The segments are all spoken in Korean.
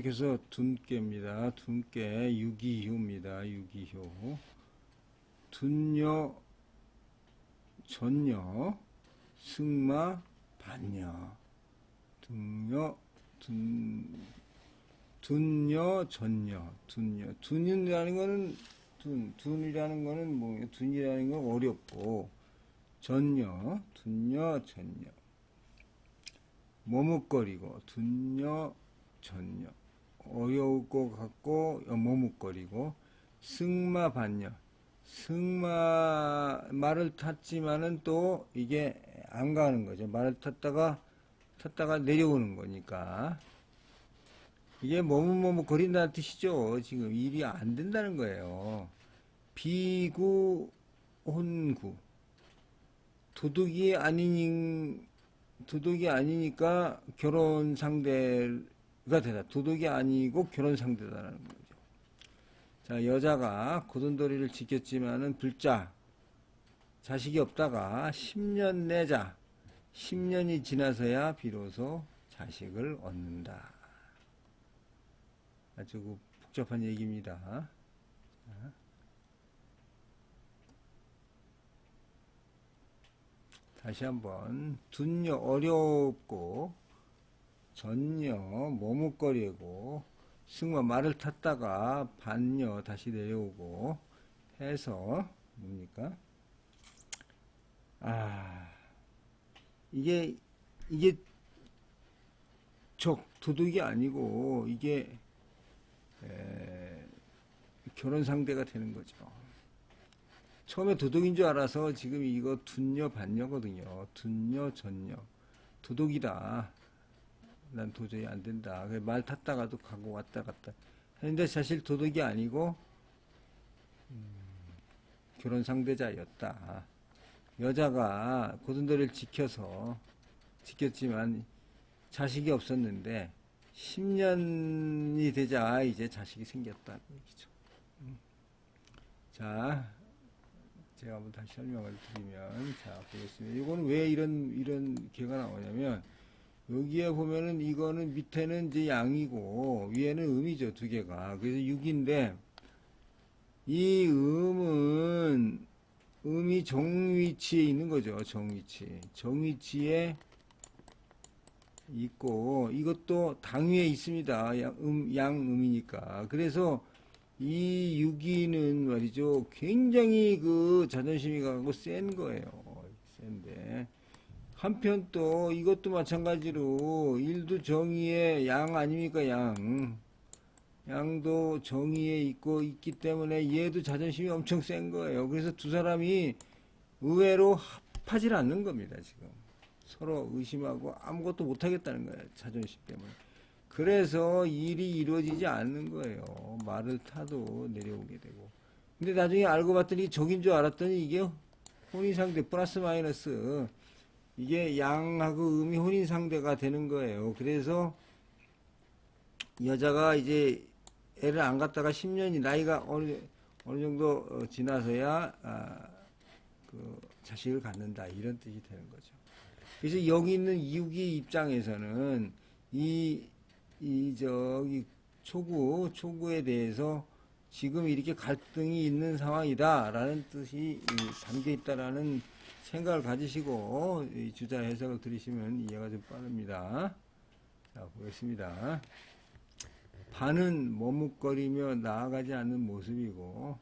그래서 둔께입니다. 둔께 유기효입니다. 유기효. 둔여, 전여, 승마, 반여. 둔여, 전여. 둔이라는 거는 둔이라는 거는 뭐예요? 둔이라는 건 어렵고 전여, 둔여, 전여. 머뭇거리고 둔여, 전여. 어려울 것 같고 머뭇거리고 승마 반여. 승마 말을 탔지만은 또 이게 안 가는 거죠. 말을 탔다가 내려오는 거니까 이게 머뭇머뭇거린다는 뜻이죠. 지금 일이 안 된다는 거예요. 비구 혼구. 도둑이 아니니까 결혼 상대가 되다. 도둑이 아니고 결혼 상대다라는 거죠. 자, 여자가 고든도리를 지켰지만은 불자, 자식이 없다가 10년 내자, 10년이 지나서야 비로소 자식을 얻는다. 아주 복잡한 얘기입니다. 자. 다시 한번 둔여 어렵고 전여 머뭇거리고 승마 말을 탔다가 반여 다시 내려오고 해서 뭡니까? 이게 도둑이 아니고 이게 결혼 상대가 되는 거죠. 처음에 도둑인 줄 알아서 지금 이거 둔여 반여거든요. 둔여 전여. 도둑이다. 난 도저히 안 된다. 말 탔다가도 가고 왔다 갔다 했는데 사실 도둑이 아니고 결혼 상대자였다. 여자가 고든도리를 지켰지만 자식이 없었는데 10년이 되자 이제 자식이 생겼다는 얘기죠. 자, 제가 한번 다시 설명을 드리면, 자, 보겠습니다. 이거는 왜 이런 개가 나오냐면, 여기에 보면은 이거는 밑에는 이제 양이고, 위에는 음이죠, 두 개가. 그래서 6인데, 이 음이 정위치에 있는 거죠, 정위치. 정위치에 있고, 이것도 당위에 있습니다. 양음이니까. 그래서, 이 6위는 말이죠. 굉장히 그 자존심이 강하고 센 거예요. 센데. 한편 또 이것도 마찬가지로 일도 정의의 양 아닙니까? 양도 정의에 있기 때문에 얘도 자존심이 엄청 센 거예요. 그래서 두 사람이 의외로 합하지 않는 겁니다. 지금. 서로 의심하고 아무것도 못하겠다는 거예요. 자존심 때문에. 그래서 일이 이루어지지 않는 거예요. 말을 타도 내려오게 되고. 근데 나중에 알고 봤더니 적인 줄 알았더니 이게 혼인상대 플러스 마이너스 이게 양하고 음이 혼인상대가 되는 거예요. 그래서 여자가 이제 애를 안 갖다가 10년이 나이가 어느 정도 지나서야 그 자식을 갖는다 이런 뜻이 되는 거죠. 그래서 여기 있는 이육이 입장에서는 저기 초구에 대해서 지금 이렇게 갈등이 있는 상황이다라는 뜻이 담겨 있다라는 생각을 가지시고 이 주자 해석을 들으시면 이해가 좀 빠릅니다. 자, 보겠습니다. 반은 머뭇거리며 나아가지 않는 모습이고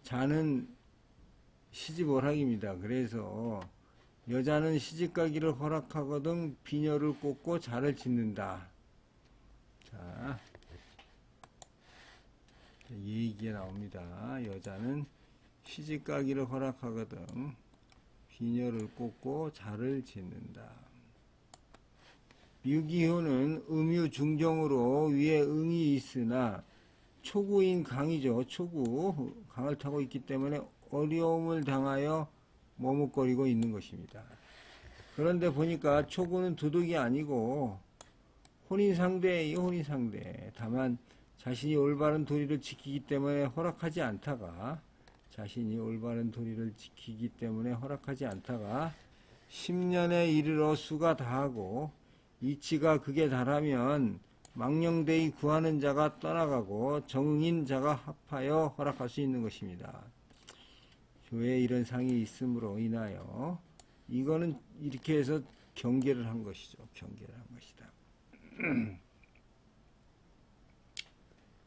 자는 시집오락입니다. 그래서 여자는 시집가기를 허락하거든 비녀를 꽂고 자를 짓는다. 자, 이 얘기가 나옵니다. 여자는 시집가기를 허락하거든 비녀를 꽂고 자를 짓는다. 유기효는 음유중정으로 위에 응이 있으나 초구인 강이죠. 초구 강을 타고 있기 때문에 어려움을 당하여 머뭇거리고 있는 것입니다. 그런데 보니까 초구는 도둑이 아니고 혼인상대예요. 혼인상대. 다만 자신이 올바른 도리를 지키기 때문에 허락하지 않다가 10년에 이르러 수가 다하고 이치가 극에 달하면 망령되이 구하는 자가 떠나가고 정응인 자가 합하여 허락할 수 있는 것입니다. 교회에 이런 상이 있음으로 인하여 이거는 이렇게 해서 경계를 한 것이죠. 경계를 한 것이다.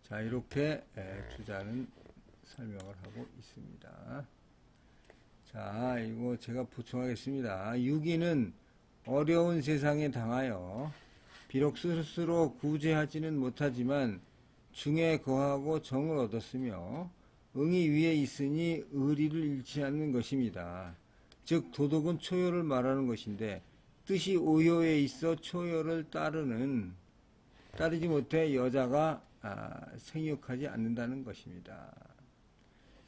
자, 이렇게 주자는 설명을 하고 있습니다. 자, 이거 제가 보충하겠습니다. 유기는 어려운 세상에 당하여 비록 스스로 구제하지는 못하지만 중에 거하고 정을 얻었으며 응이 위에 있으니 의리를 잃지 않는 것입니다. 즉 도덕은 초효를 말하는 것인데 뜻이 오효에 있어 초효를 따르지 못해 여자가 생육하지 않는다는 것입니다.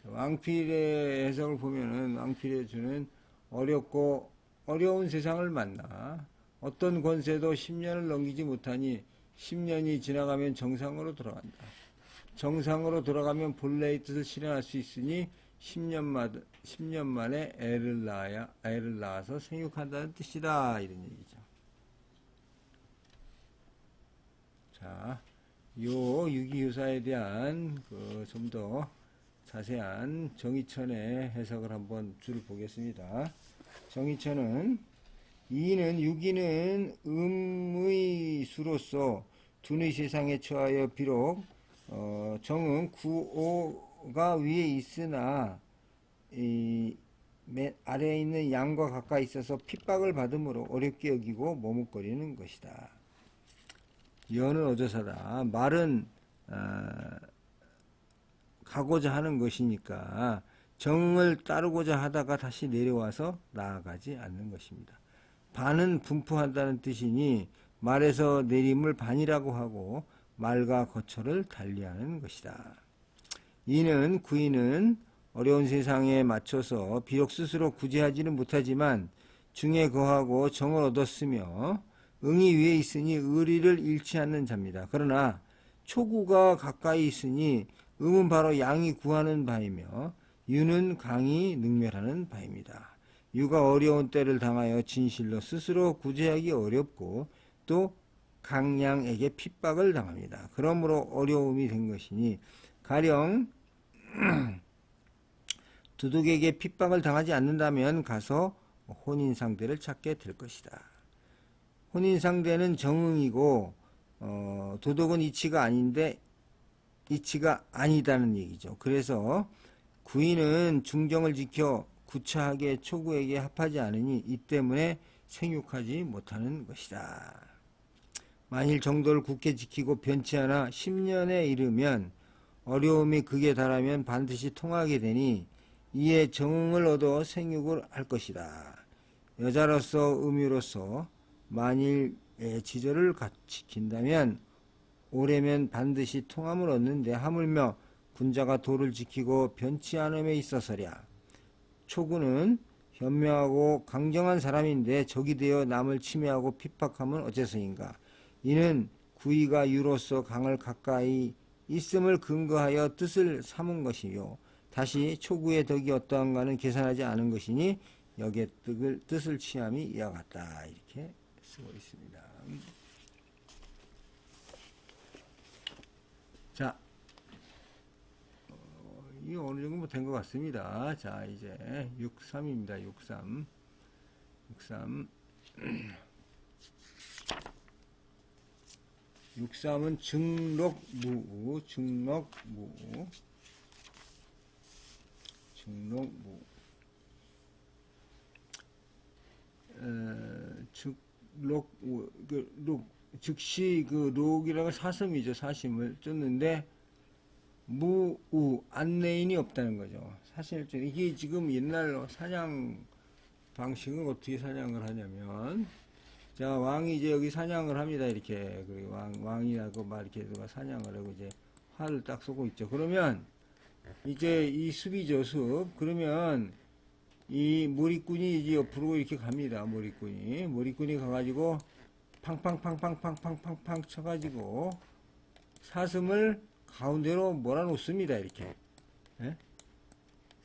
왕필의 해석을 보면은 왕필의 주는 어려운 세상을 만나 어떤 권세도 10년을 넘기지 못하니 10년이 지나가면 정상으로 돌아간다. 정상으로 돌아가면 본래의 뜻을 실현할 수 있으니 10년 만에 애를 낳아서 생육한다는 뜻이다. 이런 얘기죠. 자, 요 유기유사에 대한 좀 더 자세한 정의천의 해석을 한번 줄 보겠습니다. 정의천은 유기는 음의 수로서 둔의 세상에 처하여 비록 정은 구오가 위에 있으나 맨 아래에 있는 양과 가까이 있어서 핍박을 받음으로 어렵게 여기고 머뭇거리는 것이다. 여는 어조사다. 말은 가고자 하는 것이니까 정을 따르고자 하다가 다시 내려와서 나아가지 않는 것입니다. 반은 분포한다는 뜻이니 말에서 내림을 반이라고 하고 말과 거처를 달리하는 것이다. 구인은 어려운 세상에 맞춰서 비록 스스로 구제하지는 못하지만 중에 거하고 정을 얻었으며 응이 위에 있으니 의리를 잃지 않는 자입니다. 그러나 초구가 가까이 있으니 음은 바로 양이 구하는 바이며 유는 강이 능멸하는 바입니다. 유가 어려운 때를 당하여 진실로 스스로 구제하기 어렵고 또 강양에게 핍박을 당합니다. 그러므로 어려움이 된 것이니 가령 도둑에게 핍박을 당하지 않는다면 가서 혼인상대를 찾게 될 것이다. 혼인상대는 정응이고 도둑은 이치가 아니다는 얘기죠. 그래서 구인은 중정을 지켜 구차하게 초구에게 합하지 않으니 이 때문에 생육하지 못하는 것이다. 만일 정도를 굳게 지키고 변치 않아 10년에 이르면 어려움이 극에 달하면 반드시 통하게 되니 이에 정응을 얻어 생육을 할 것이다. 여자로서 음유로서 만일 지절을 지킨다면 오래면 반드시 통함을 얻는데 하물며 군자가 도를 지키고 변치 않음에 있어서랴. 초구는 현명하고 강정한 사람인데 적이 되어 남을 침해하고 핍박하면 어째서인가. 이는 구이가 유로서 강을 가까이 있음을 근거하여 뜻을 삼은 것이요. 다시 초구의 덕이 어떠한가는 계산하지 않은 것이니 여기에 뜻을 취함이 이와 같다. 이렇게 쓰고 있습니다. 자, 이 어느 정도 된 것 같습니다. 자, 이제 6.3입니다. 6.3. 6.3은 증록무. 즉시 록이라고 사슴이죠. 사심을 쫓는데 무우 안내인이 없다는 거죠. 사실 이게 지금 옛날 사냥 방식은 어떻게 사냥을 하냐면, 자, 왕이 이제 여기 사냥을 합니다. 이렇게 왕이라고 막 이렇게 누가 사냥을 하고 이제 활을 딱 쏘고 있죠. 그러면 이제 이 숲이죠, 숲. 그러면 이 몰입꾼이 이제 옆으로 이렇게 갑니다. 몰입꾼이 가가지고 팡팡팡팡팡팡팡팡 쳐가지고 사슴을 가운데로 몰아놓습니다. 이렇게. 예?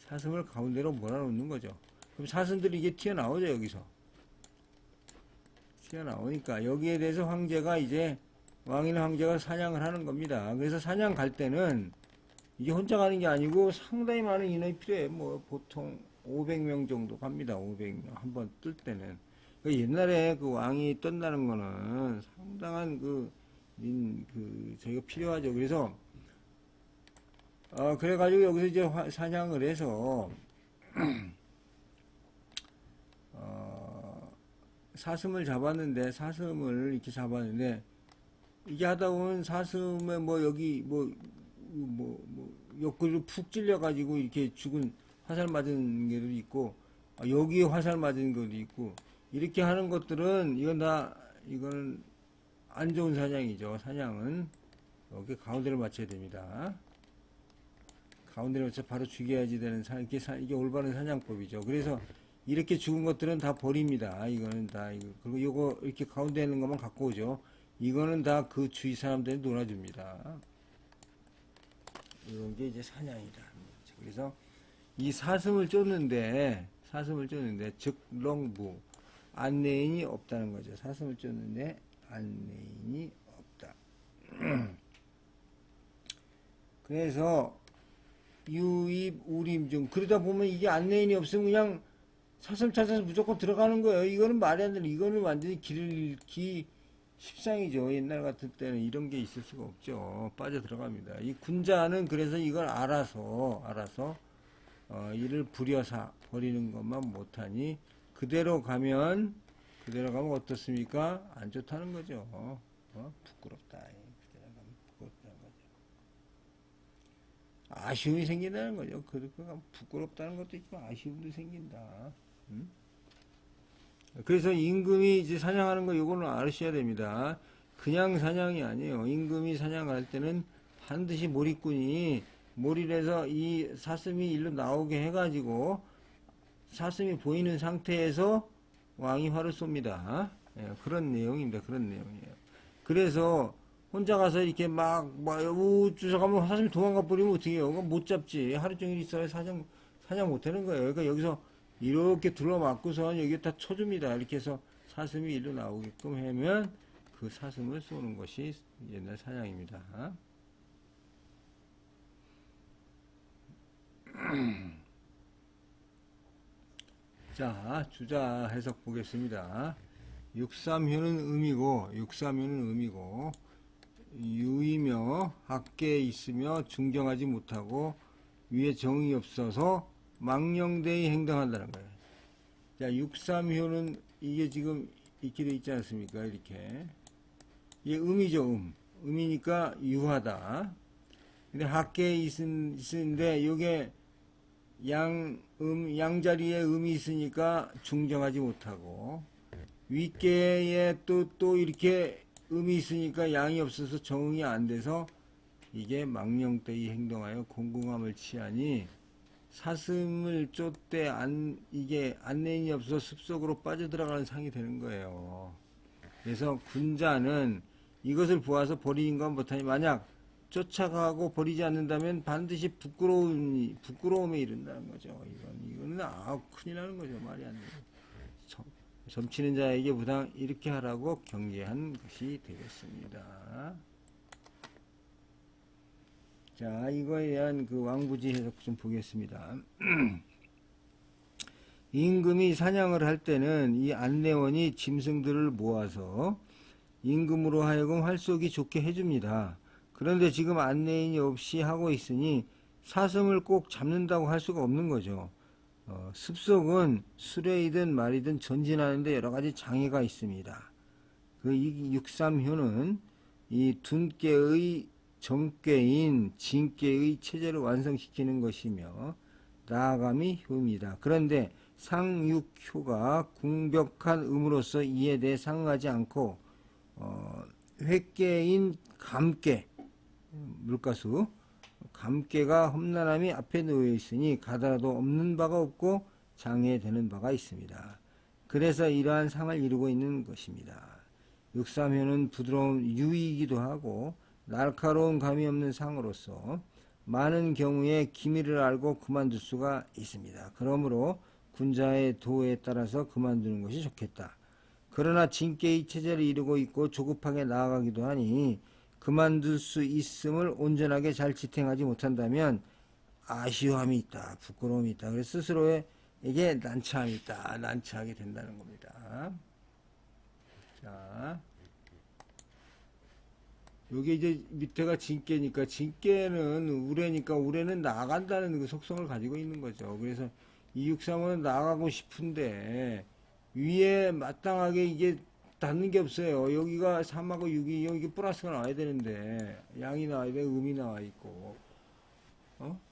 사슴을 가운데로 몰아놓는 거죠. 그럼 사슴들이 이게 튀어나오죠. 여기서 튀어나오니까 여기에 대해서 황제가 이제 왕이나 황제가 사냥을 하는 겁니다. 그래서 사냥 갈 때는 이게 혼자 가는 게 아니고 상당히 많은 인원이 필요해. 뭐 보통 500명 정도 갑니다. 500명 한 번 뜰 때는. 옛날에 그 왕이 뜬다는 거는 상당한 저희가 필요하죠. 그래서 그래가지고 여기서 이제 사냥을 해서 사슴을 이렇게 잡았는데 이게 하다 보면 사슴에 뭐 여기 옆구리를 푹 찔려가지고 이렇게 죽은 화살 맞은 게도 있고 여기에 화살 맞은 것도 있고 이렇게 하는 것들은 이거는 안 좋은 사냥이죠. 사냥은 여기 가운데를 맞춰야 됩니다. 가운데를 맞춰 바로 죽여야지 되는 이게 올바른 사냥법이죠. 그래서 이렇게 죽은 것들은 다 버립니다. 이거는 다 그리고 요거 이렇게 가운데 있는 것만 갖고 오죠. 이거는 다 그 주위 사람들이 놀아줍니다. 이런 게 이제 사냥이다. 그래서 이 사슴을 쫓는데 즉렁부 안내인이 없다는 거죠. 사슴을 쫓는데 안내인이 없다. 그래서 유입 우림 중 그러다 보면 이게 안내인이 없으면 그냥 사슴 찾아서 무조건 들어가는 거예요. 이거는 말이 안 되는, 이거는 완전히 길 잃기 십상이죠. 옛날 같은 때는 이런 게 있을 수가 없죠. 빠져 들어갑니다. 이 군자는 그래서 이걸 알아서 이를 부려서 버리는 것만 못하니 그대로 가면 어떻습니까? 안 좋다는 거죠. 부끄럽다. 그대로 가면 부끄럽다는 거죠. 아쉬움이 생긴다는 거죠. 그렇게 가면 부끄럽다는 것도 있지만 아쉬움도 생긴다. 그래서 임금이 이제 사냥하는 거 요거는 알으셔야 됩니다. 그냥 사냥이 아니에요. 임금이 사냥할 때는 반드시 몰입꾼이 몰입을 해서 이 사슴이 일로 나오게 해가지고 사슴이 보이는 상태에서 왕이 활을 쏩니다. 예, 그런 내용입니다. 그런 내용이에요. 그래서 혼자 가서 이렇게 쫓아가면 사슴이 도망가 버리면 어떻게 해요? 못 잡지. 하루 종일 있어야 사냥 못 하는 거예요. 그러니까 여기서 이렇게 둘러맞고선 여기 다 쳐줍니다. 이렇게 해서 사슴이 일로 나오게끔 하면 그 사슴을 쏘는 것이 옛날 사냥입니다. 자, 주자 해석 보겠습니다. 육삼효는 음이고 유이며 학계에 있으며 중경하지 못하고 위에 정이 없어서 망령되이 행동한다는 거예요. 자, 육삼효는 이게 지금 있게 되어 있지 않습니까? 이렇게. 이게 음이죠, 음이니까 유하다. 근데 학계에 있는데 요게 양자리에 음이 있으니까 중정하지 못하고 윗계에 또 이렇게 음이 있으니까 양이 없어서 정응이 안 돼서 이게 망령되이 행동하여 공공함을 취하니 사슴을 쫓되 이게 안내인이 없어서 숲속으로 빠져들어가는 상이 되는 거예요. 그래서 군자는 이것을 보아서 버리는 건 못하니 만약 쫓아가고 버리지 않는다면 반드시 부끄러움에 이른다는 거죠. 이거는 큰일 나는 거죠. 말이 안 돼요. 점치는 자에게 부당 이렇게 하라고 경계한 것이 되겠습니다. 자, 이거에 대한 그 왕부지 해석 좀 보겠습니다. 임금이 사냥을 할 때는 이 안내원이 짐승들을 모아서 임금으로 하여금 활쏘기 좋게 해줍니다. 그런데 지금 안내인이 없이 하고 있으니 사슴을 꼭 잡는다고 할 수가 없는 거죠. 습속은 수레이든 말이든 전진하는데 여러 가지 장애가 있습니다. 이 육삼효는 이 둔께의 정께인 진께의 체제를 완성시키는 것이며 나아감이 효입니다. 그런데 상육효가 궁벽한 음으로써 이에 대해 상응하지 않고 획계인 감계 물가수 감계가 험난함이 앞에 놓여 있으니 가더라도 없는 바가 없고 장애되는 바가 있습니다. 그래서 이러한 상을 이루고 있는 것입니다. 육삼효는 부드러운 유이기도 하고 날카로운 감이 없는 상으로서 많은 경우에 기미를 알고 그만둘 수가 있습니다. 그러므로 군자의 도에 따라서 그만두는 것이 좋겠다. 그러나 진께의 체제를 이루고 있고 조급하게 나아가기도 하니 그만둘 수 있음을 온전하게 잘 지탱하지 못한다면 아쉬움이 있다, 부끄러움이 있다. 그래서 스스로에게 난처함이 있다, 난처하게 된다는 겁니다. 자, 여기 이제 밑에가 진깨니까 진깨는 우레니까 우레는 나간다는 그 속성을 가지고 있는 거죠. 그래서 263은 나가고 싶은데 위에 마땅하게 이게 닿는 게 없어요. 여기가 3하고 6이 여기 플러스가 나와야 되는데 양이 나와야 돼, 음이 나와 있고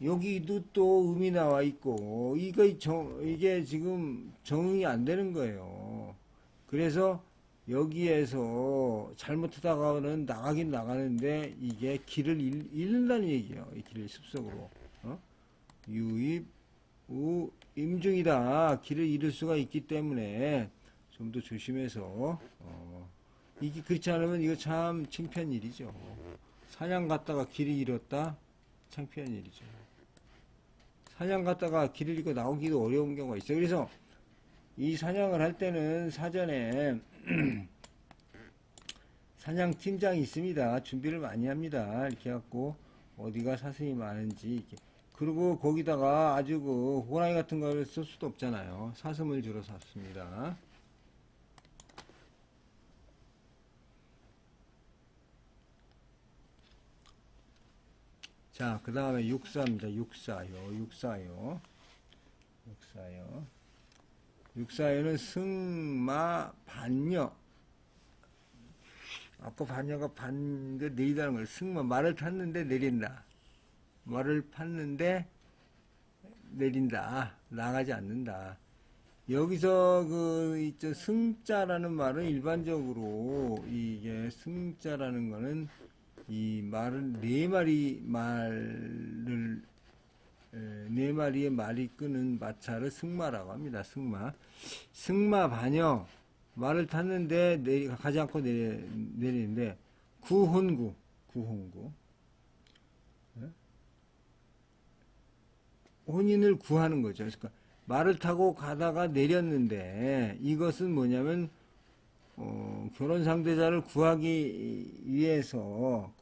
여기도 또 음이 나와 있고 이게 지금 정응이 안 되는 거예요. 그래서 여기에서 잘못하다가는 나가긴 나가는데 이게 길을 잃는다는 얘기예요. 이 길을 습속으로 유입 우 임중이다. 길을 잃을 수가 있기 때문에 좀 더 조심해서 이게 그렇지 않으면 이거 참 창피한 일이죠. 사냥 갔다가 길을 잃었다. 창피한 일이죠. 사냥 갔다가 길을 잃고 나오기도 어려운 경우가 있어요. 그래서 이 사냥을 할 때는 사전에 사냥 팀장이 있습니다. 준비를 많이 합니다. 이렇게 해갖고 어디가 사슴이 많은지 이렇게. 그리고 거기다가 아주 그 호랑이 같은 걸 쓸 수도 없잖아요. 사슴을 주로 샀습니다. 자, 그 다음에 육사입니다. 육사요. 육사요는 승마 반려. 아까 반려가 내리다는 걸 승마 말을 탔는데 내린다. 말을 팠는데 내린다. 나가지 않는다. 여기서 승자라는 말은 일반적으로 이게 승자라는 거는 이 말을 네 마리의 말이 끄는 마차를 승마라고 합니다. 승마 반여 말을 탔는데 가지 않고 내리는데 구혼구 혼인을 구하는 거죠. 그러니까 말을 타고 가다가 내렸는데 이것은 뭐냐면 결혼 상대자를 구하기 위해서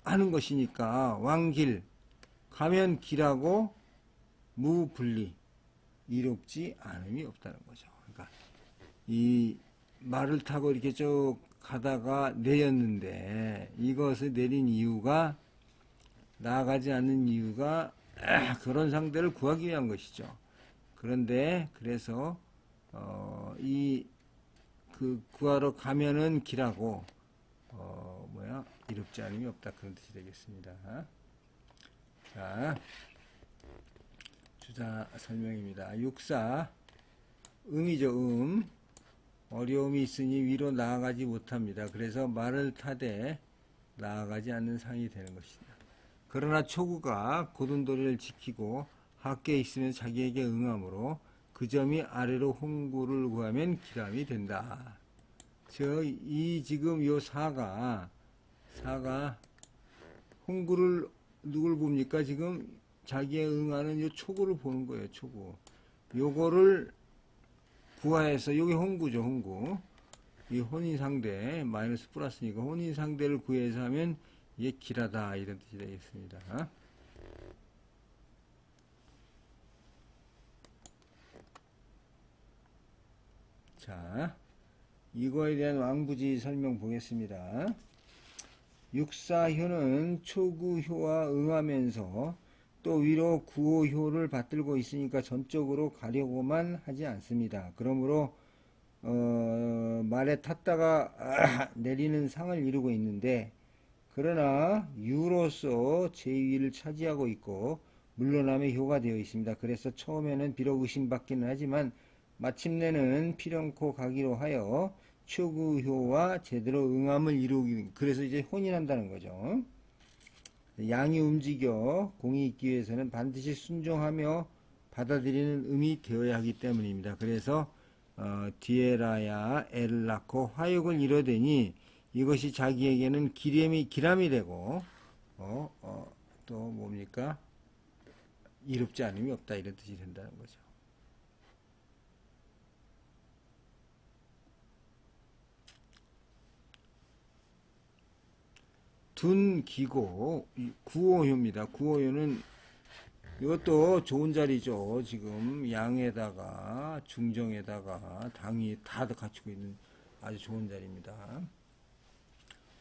하는 것이니까 왕길 가면 길하고 무분리 이롭지 않음이 없다는 거죠. 그러니까 이 말을 타고 이렇게 쭉 가다가 내렸는데 이것을 내린 이유가 나아가지 않는 이유가 그런 상대를 구하기 위한 것이죠. 그런데 그래서 구하러 가면은 길하고 이롭지 않음이 없다 그런 뜻이 되겠습니다. 자, 주자 설명입니다. 육사 음이죠. 어려움이 있으니 위로 나아가지 못합니다. 그래서 말을 타되 나아가지 않는 상이 되는 것이다. 그러나 초구가 고든도리를 지키고 학계에 있으면 자기에게 응함으로 그 점이 아래로 홍구를 구하면 기람이 된다. 지금 요 사가 홍구를 누굴 봅니까? 지금 자기의 응하는 요 초구를 보는 거예요. 초구. 요거를 구하해서 요게 홍구죠. 홍구. 이 혼인상대 마이너스 플러스니까 혼인상대를 구해서 하면 이게 길하다 이런 뜻이 되겠습니다. 자, 이거에 대한 왕부지 설명 보겠습니다. 육사효는 초구효와 응하면서 또 위로 구호효를 받들고 있으니까 전적으로 가려고만 하지 않습니다. 그러므로 말에 탔다가 내리는 상을 이루고 있는데 그러나 유로서 제2위를 차지하고 있고 물러남의 효가 되어 있습니다. 그래서 처음에는 비록 의심받기는 하지만 마침내는 필연코 가기로 하여 초구효와 제대로 응함을 이루기 그래서 이제 혼인한다는 거죠. 양이 움직여 공이 있기 위해서는 반드시 순종하며 받아들이는 음이 되어야 하기 때문입니다. 그래서 디에라야 애를 낳고 화육을 이뤄되니 이것이 자기에게는 기람이 되고 또 뭡니까? 이롭지 않음이 없다 이런 뜻이 된다는 거죠. 둔기고 구호효입니다. 구호효는 이것도 좋은 자리죠. 지금 양에다가 중정에다가 당이 다 갖추고 있는 아주 좋은 자리입니다.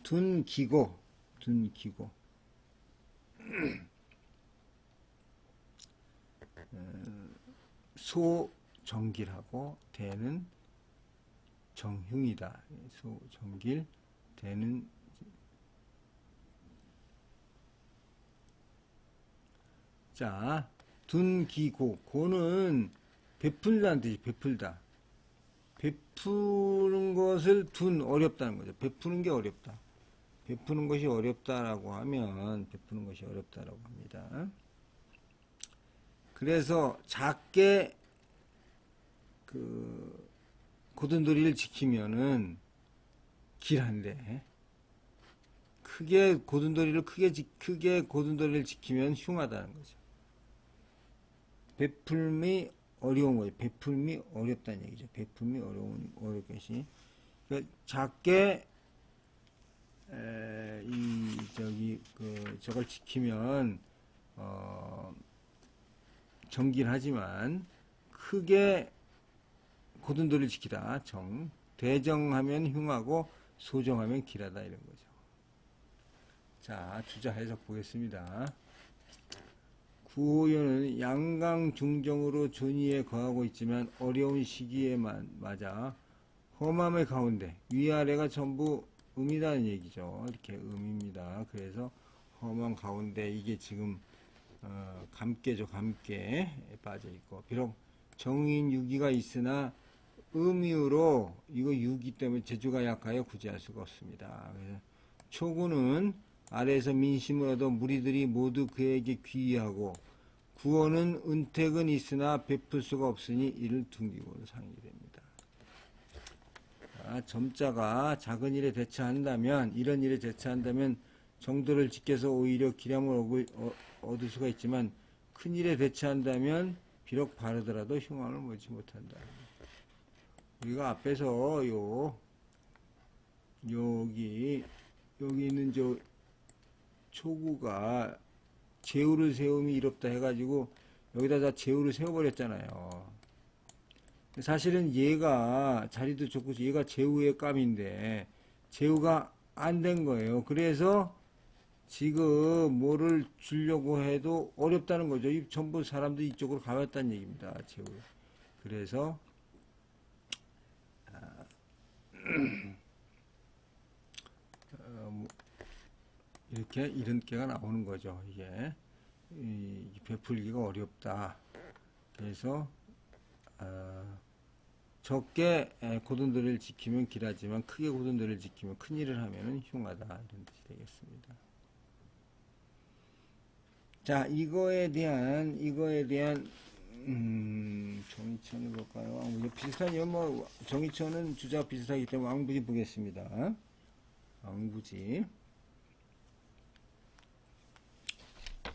둔기고 소정길하고 대는 정흉이다. 소정길 대는 자, 둔기고 고는 베풀다는 뜻이 베풀다. 베푸는 것을 어렵다는 거죠. 베푸는 게 어렵다. 베푸는 것이 어렵다라고 하면 베푸는 것이 어렵다라고 합니다. 그래서 작게 그 고든도리를 지키면은 길한데 크게 고든도리를 지키면 흉하다는 거죠. 베풀미 어려운 거죠. 베풀미 어렵다는 얘기죠. 베풀미 어려운 것이 그러니까 작게 저걸 지키면 정길하지만 크게 고든도리를 지키다. 대정하면 흉하고 소정하면 길하다 이런 거죠. 자, 주자 해석 보겠습니다. 구호연은 양강 중정으로 존위에 거하고 있지만 어려운 시기에만 맞아 험함의 가운데 위아래가 전부 음이라는 얘기죠. 이렇게 음입니다. 그래서 험한 가운데 이게 지금 감깨죠. 감깨에 빠져 있고 비록 정인 유기가 있으나 음이유로 이거 유기 때문에 재주가 약하여 구제할 수가 없습니다. 그래서 초구는 아래에서 민심을 얻어 무리들이 모두 그에게 귀의하고 구원은 은택은 있으나 베풀 수가 없으니 이를 둔기고로 상이 됩니다. 점자가 작은 일에 대처한다면 이런 일에 대처한다면 정도를 지켜서 오히려 기량을 얻을 수가 있지만 큰 일에 대처한다면 비록 바르더라도 흉왕을 모지 못한다. 우리가 앞에서 여기 있는 저 초구가 제우를 세움이 이롭다 해가지고 여기다 다 제우를 세워버렸잖아요. 사실은 얘가 자리도 좋고 얘가 제우의 감인데 제우가 안 된 거예요. 그래서 지금 뭐를 주려고 해도 어렵다는 거죠. 전부 사람들이 이쪽으로 가봤다는 얘기입니다. 제우. 그래서 이렇게 이런 게가 나오는 거죠. 이게 베풀기가 어렵다. 그래서 적게 고든도리를 지키면 길하지만 크게 고든도리를 지키면 큰 일을 하면은 흉하다 이런 뜻이 되겠습니다. 자, 이거에 대한 정의천을 볼까요? 비슷하죠. 뭐 정의천은 주자가 비슷하기 때문에 왕부지 보겠습니다. 왕부지.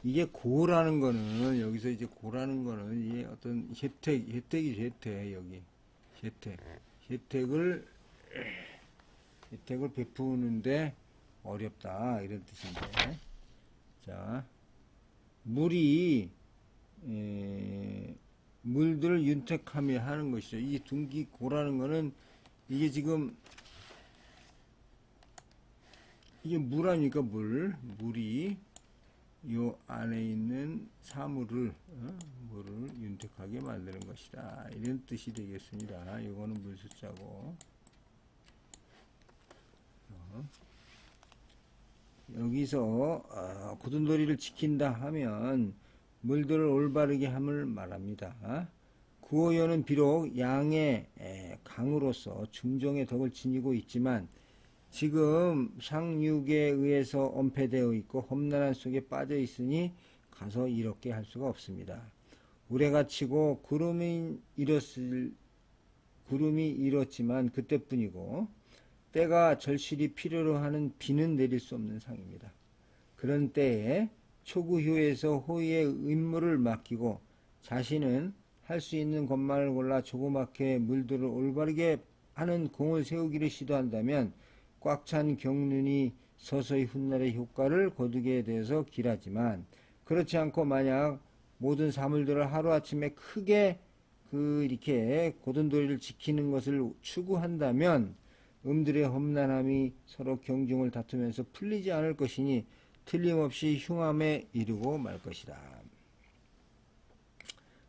이게 고라는 거는 여기서 이제 고라는 거는 이게 어떤 혜택이 여기 혜택을 베푸는데 어렵다 이런 뜻인데 자 물이 물들을 윤택하며 하는 것이죠. 이 둔기고라는 거는 이게 지금 이게 물 아닙니까? 물이 요 안에 있는 사물을 물을 윤택하게 만드는 것이다 이런 뜻이 되겠습니다. 이거는 물 숫자고 여기서 고든도리를 지킨다 하면 물들을 올바르게 함을 말합니다. 구호연은 비록 양의 강으로서 중정의 덕을 지니고 있지만 지금 상육에 의해서 엄폐되어 있고 험난한 속에 빠져 있으니 가서 이렇게 할 수가 없습니다. 우레가 치고 구름이 일었지만 그때뿐이고 때가 절실히 필요로 하는 비는 내릴 수 없는 상입니다. 그런 때에 초구효에서 호의의 임무를 맡기고 자신은 할 수 있는 것만을 골라 조그맣게 물들을 올바르게 하는 공을 세우기를 시도한다면 꽉 찬 경륜이 서서히 훗날의 효과를 거두게 돼서 길하지만, 그렇지 않고 만약 모든 사물들을 하루아침에 크게 이렇게 고든도리를 지키는 것을 추구한다면 음들의 험난함이 서로 경중을 다투면서 풀리지 않을 것이니 틀림없이 흉함에 이르고 말 것이다.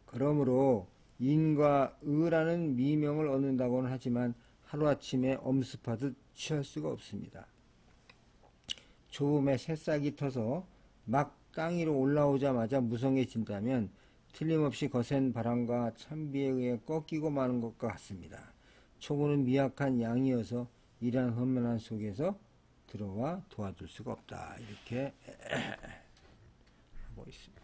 그러므로 인과 의라는 미명을 얻는다고는 하지만 하루아침에 엄습하듯 취할 수가 없습니다. 초음에 새싹이 터서 막 땅 위로 올라오자마자 무성해진다면 틀림없이 거센 바람과 찬비에 의해 꺾이고 마는 것과 같습니다. 초구는 미약한 양이어서 이러한 험난한 속에서 들어와 도와줄 수가 없다. 이렇게 하고 있습니다.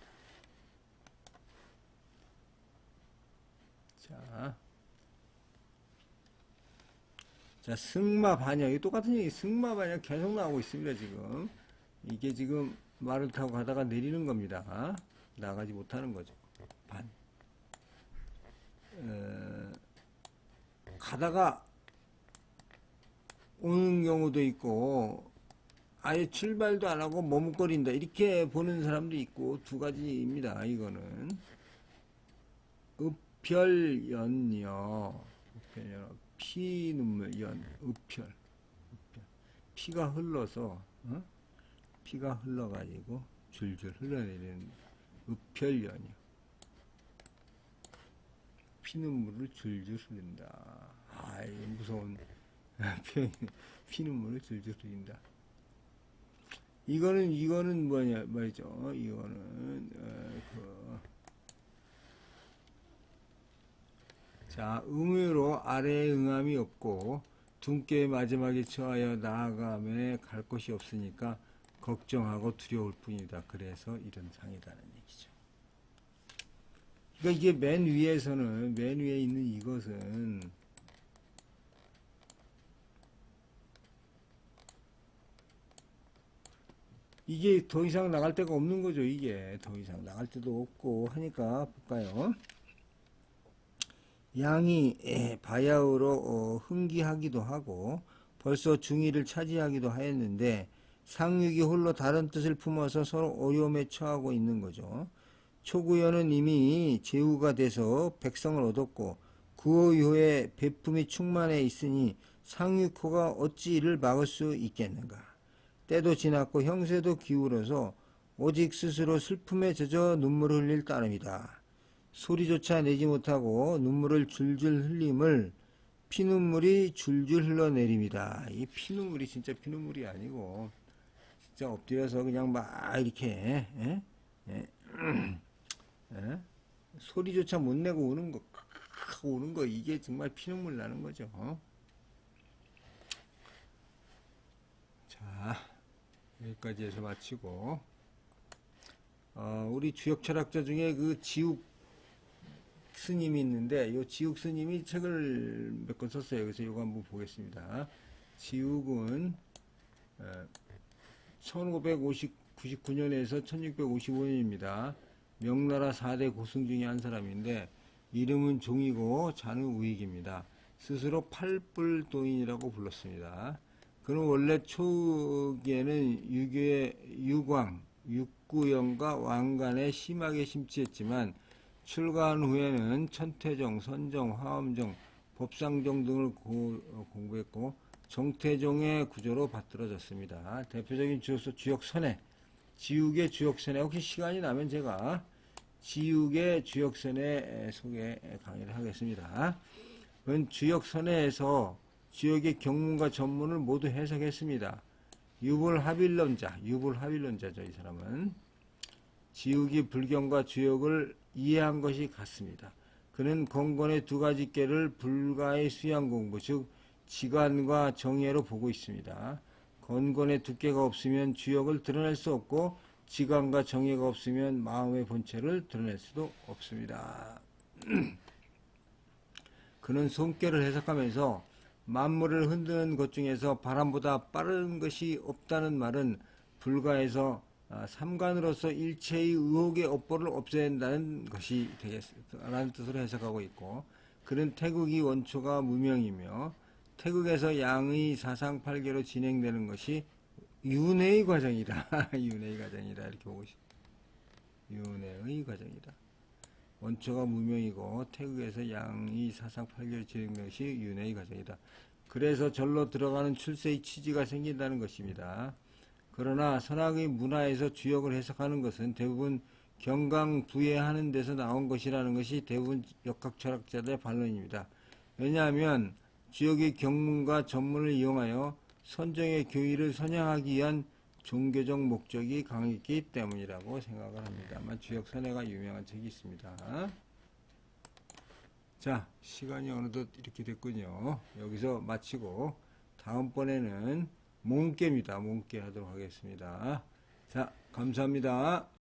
자, 승마 반역. 똑같은 얘기, 승마 반역 계속 나오고 있습니다, 지금. 이게 지금 말을 타고 가다가 내리는 겁니다. 나가지 못하는 거죠. 가다가 오는 경우도 있고, 아예 출발도 안 하고 머뭇거린다. 이렇게 보는 사람도 있고, 두 가지입니다, 이거는. 읍별연여. 피눈물, 읍별. 피가 흘러서, 피가 흘러가지고 줄줄 흘러내리는 읍별연여. 피눈물을 줄줄 흘린다. 아, 이거 무서운 표현이. 피눈물을 줄줄 흘린다. 이거는 뭐냐 말이죠. 이거는 자, 응으로 아래에 응함이 없고 둔께 마지막에 처하여 나아감에 갈 곳이 없으니까 걱정하고 두려울 뿐이다. 그래서 이런 상이라는 얘기죠. 그러니까 이게 맨 위에 있는 이것은 이게 더 이상 나갈 데가 없는 거죠. 이게 더 이상 나갈 데도 없고 하니까 볼까요? 양이 바야흐로 흥기하기도 하고 벌써 중위를 차지하기도 하였는데 상육이 홀로 다른 뜻을 품어서 서로 어려움에 처하고 있는 거죠. 초구여는 이미 제후가 돼서 백성을 얻었고 그 이후에 배품이 충만해 있으니 상육호가 어찌 이를 막을 수 있겠는가. 때도 지났고 형세도 기울어서 오직 스스로 슬픔에 젖어 눈물을 흘릴 따름이다. 소리조차 내지 못하고 눈물을 줄줄 흘림을 피눈물이 줄줄 흘러내립니다. 이 피눈물이 진짜 피눈물이 아니고 진짜 엎드려서 그냥 막 이렇게 소리조차 못 내고 우는 거 이게 정말 피눈물 나는 거죠. 자, 여기까지 해서 마치고 우리 주역 철학자 중에 그 지욱 스님이 있는데 이 지욱 스님이 책을 몇 권 썼어요. 그래서 이거 한번 보겠습니다. 지욱은 1599년에서 1655년입니다. 명나라 4대 고승 중에 한 사람인데 이름은 종이고 자는 우익입니다. 스스로 팔불도인이라고 불렀습니다. 그는 원래 초기에는 유교의 유광, 육구영과 왕간에 심하게 심취했지만 출가한 후에는 천태종, 선종, 화엄종, 법상종 등을 공부했고 정태종의 구조로 받들어졌습니다. 대표적인 주역선해, 지욱의 주역선해, 혹시 시간이 나면 제가 지욱의 주역선해 소개 강의를 하겠습니다. 그건 주역선해에서 지역의 경문과 전문을 모두 해석했습니다. 유불합일론자죠, 이 사람은. 지욱이 불경과 주역을 이해한 것이 같습니다. 그는 건건의 두 가지 께를 불가의 수양 공부, 즉 지관과 정예로 보고 있습니다. 건건의 두께가 없으면 주역을 드러낼 수 없고 지관과 정예가 없으면 마음의 본체를 드러낼 수도 없습니다. 그는 손께를 해석하면서 만물을 흔드는 것 중에서 바람보다 빠른 것이 없다는 말은 불가에서 삼관으로서 일체의 의혹의 업보를 없앤다는 것이 되겠다는 뜻으로 해석하고 있고, 그는 태극이 원초가 무명이며 태극에서 양의 사상팔계로 진행되는 것이 윤회의 과정이다. 윤회의 과정이다. 이렇게 보고 싶. 윤회의 과정이다. 원초가 무명이고 태극에서 양이 사상 8개월 진행된 것이 윤회의 과정이다. 그래서 절로 들어가는 출세의 취지가 생긴다는 것입니다. 그러나 선학의 문화에서 주역을 해석하는 것은 대부분 경강부회하는 데서 나온 것이라는 것이 대부분 역학 철학자들의 반론입니다. 왜냐하면 주역의 경문과 전문을 이용하여 선정의 교의를 선양하기 위한 종교적 목적이 강했기 때문이라고 생각을 합니다만 주역 선회가 유명한 책이 있습니다. 자, 시간이 어느덧 이렇게 됐군요. 여기서 마치고 다음번에는 몽께입니다. 몽께 하도록 하겠습니다. 자, 감사합니다.